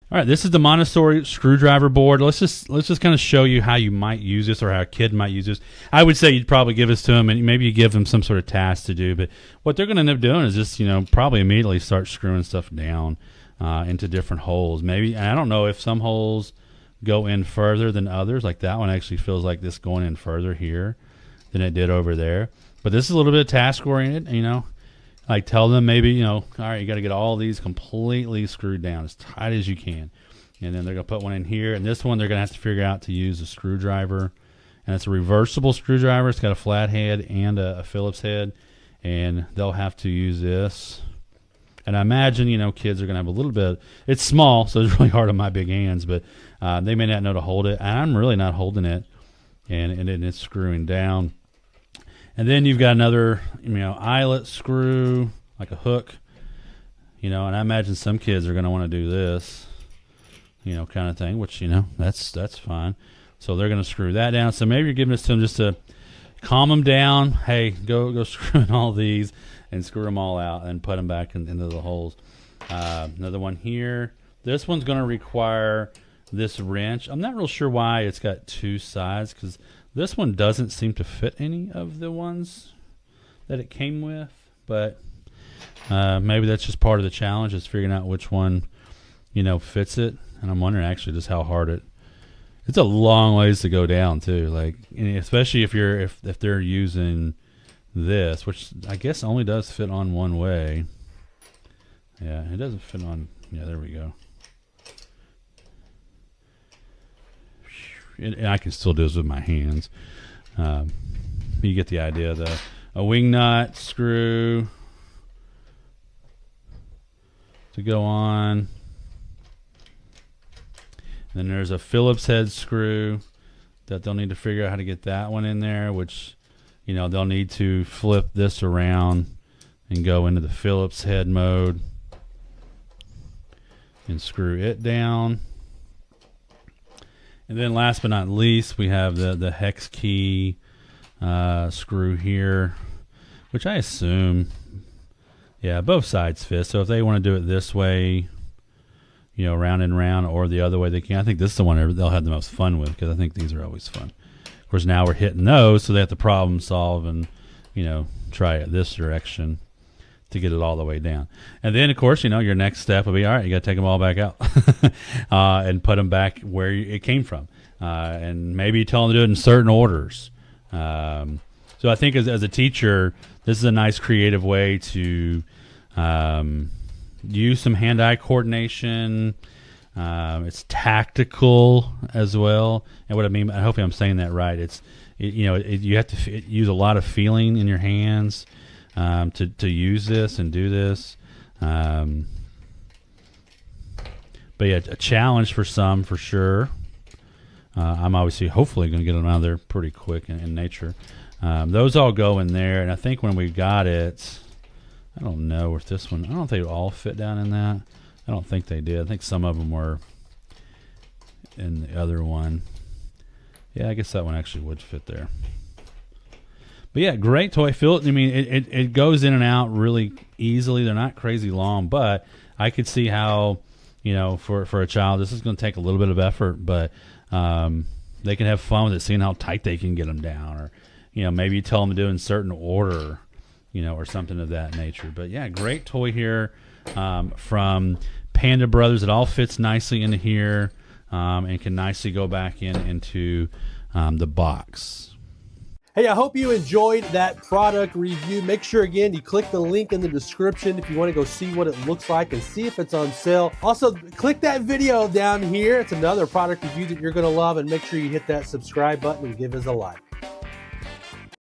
All right, this is the Montessori screwdriver board. Let's just kind of show you how you might use this or how a kid might use this. I would say you'd probably give this to them and maybe you give them some sort of task to do. But what they're going to end up doing is just, probably immediately start screwing stuff down into different holes. Maybe, and I don't know if some holes go in further than others. Like that one actually feels like this going in further here than it did over there. But this is a little bit task oriented, Like tell them maybe, all right, you got to get all these completely screwed down as tight as you can. And then they're going to put one in here. And this one they're going to have to figure out to use a screwdriver. And it's a reversible screwdriver. It's got a flat head and a Phillips head. And they'll have to use this. And I imagine, kids are going to have a little bit. It's small, so it's really hard on my big hands. But they may not know to hold it. And I'm really not holding it. And then it's screwing down. And then you've got another, eyelet screw, like a hook, and I imagine some kids are going to want to do this, kind of thing, which, that's fine. So they're going to screw that down. So maybe you're giving this to them just to calm them down. Hey, go screw in all these and screw them all out and put them back into the holes. Another one here. This one's going to require this wrench. I'm not real sure why it's got two sides because this one doesn't seem to fit any of the ones that it came with, but maybe that's just part of the challenge is figuring out which one, fits it. And I'm wondering actually just how hard it's a long ways to go down too. Like, especially if they're using this, which I guess only does fit on one way. Yeah, it doesn't fit on. Yeah, there we go. And I can still do this with my hands. You get the idea. A wing nut screw to go on. And then there's a Phillips head screw that they'll need to figure out how to get that one in there, which, they'll need to flip this around and go into the Phillips head mode and screw it down. And then last but not least, we have the hex key screw here, which I assume, both sides fit. So if they want to do it this way, round and round, or the other way they can. I think this is the one they'll have the most fun with because I think these are always fun. Of course, now we're hitting those, so they have to problem solve and, try it this direction to get it all the way down. And then, of course, your next step will be, all right, you got to take them all back out and put them back where it came from. And maybe you tell them to do it in certain orders. So I think as a teacher, this is a nice creative way to use some hand-eye coordination. It's tactical as well. And what I mean, I hope I'm saying that right. You have to use a lot of feeling in your hands to use this and do this. But yeah, a challenge for some for sure. I'm hopefully going to get them out of there pretty quick in nature. Those all go in there, and I think when we got it, I don't know if this one, I don't think they all fit down in that. I don't think they did. I think some of them were in the other one. Yeah, I guess that one actually would fit there. But yeah, great toy. It goes in and out really easily. They're not crazy long, but I could see how, for a child, this is going to take a little bit of effort, but they can have fun with it, seeing how tight they can get them down, or maybe you tell them to do it in certain order, or something of that nature. But yeah, great toy here from Panda Brothers. It all fits nicely into here and can nicely go back into the box. Hey, I hope you enjoyed that product review. Make sure, again, you click the link in the description if you want to go see what it looks like and see if it's on sale. Also, click that video down here. It's another product review that you're going to love, and make sure you hit that subscribe button and give us a like.